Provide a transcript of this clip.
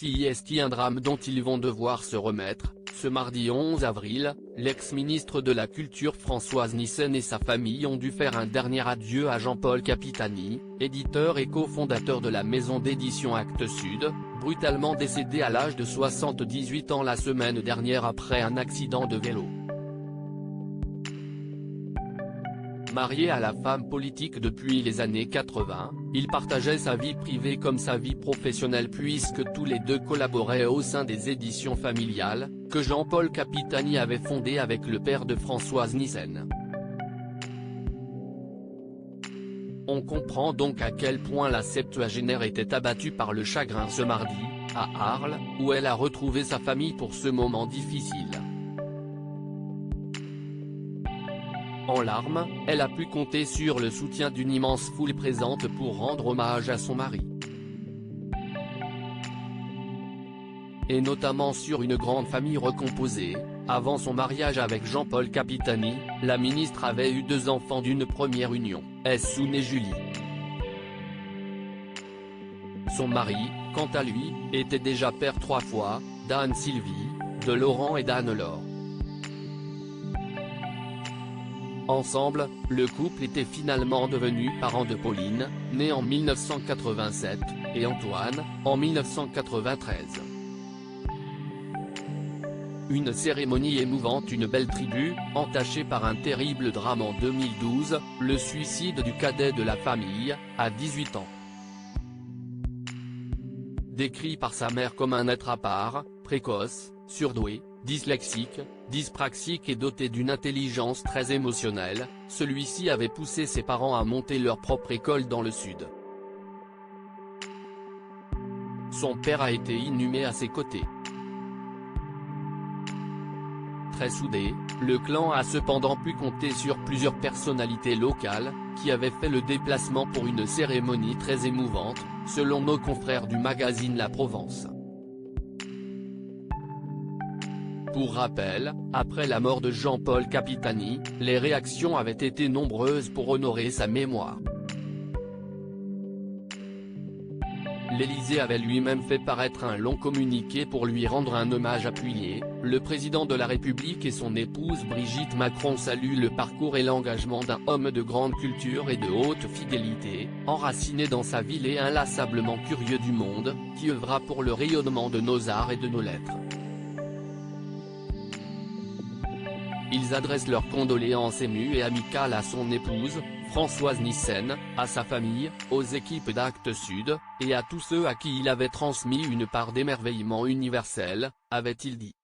Si est un drame dont ils vont devoir se remettre. Ce mardi 11 avril, l'ex-ministre de la Culture Françoise Nyssen et sa famille ont dû faire un dernier adieu à Jean-Paul Capitani, éditeur et cofondateur de la maison d'édition Actes Sud, brutalement décédé à l'âge de 78 ans la semaine dernière après un accident de vélo. Marié à la femme politique depuis les années 80, il partageait sa vie privée comme sa vie professionnelle puisque tous les deux collaboraient au sein des éditions familiales, que Jean-Paul Capitani avait fondées avec le père de Françoise Nyssen. On comprend donc à quel point la septuagénaire était abattue par le chagrin ce mardi, à Arles, où elle a retrouvé sa famille pour ce moment difficile. En larmes, elle a pu compter sur le soutien d'une immense foule présente pour rendre hommage à son mari. Et notamment sur une grande famille recomposée. Avant son mariage avec Jean-Paul Capitani, la ministre avait eu 2 enfants d'une première union, Essoun et Julie. Son mari, quant à lui, était déjà père 3 fois, d'Anne-Sylvie, de Laurent et d'Anne-Laure. Ensemble, le couple était finalement devenu parent de Pauline, née en 1987, et Antoine, en 1993. Une cérémonie émouvante, une belle tribu, entachée par un terrible drame en 2012, le suicide du cadet de la famille, à 18 ans. Décrit par sa mère comme un être à part, précoce, surdoué, dyslexique, dyspraxique et doté d'une intelligence très émotionnelle, celui-ci avait poussé ses parents à monter leur propre école dans le sud. Son père a été inhumé à ses côtés. Très soudé, le clan a cependant pu compter sur plusieurs personnalités locales, qui avaient fait le déplacement pour une cérémonie très émouvante, selon nos confrères du magazine La Provence. Pour rappel, après la mort de Jean-Paul Capitani, les réactions avaient été nombreuses pour honorer sa mémoire. L'Élysée avait lui-même fait paraître un long communiqué pour lui rendre un hommage appuyé. Le président de la République et son épouse Brigitte Macron saluent le parcours et l'engagement d'un homme de grande culture et de haute fidélité, enraciné dans sa ville et inlassablement curieux du monde, qui œuvra pour le rayonnement de nos arts et de nos lettres. Ils adressent leurs condoléances émues et amicales à son épouse, Françoise Nyssen, à sa famille, aux équipes d'Actes Sud, et à tous ceux à qui il avait transmis une part d'émerveillement universel, avait-il dit.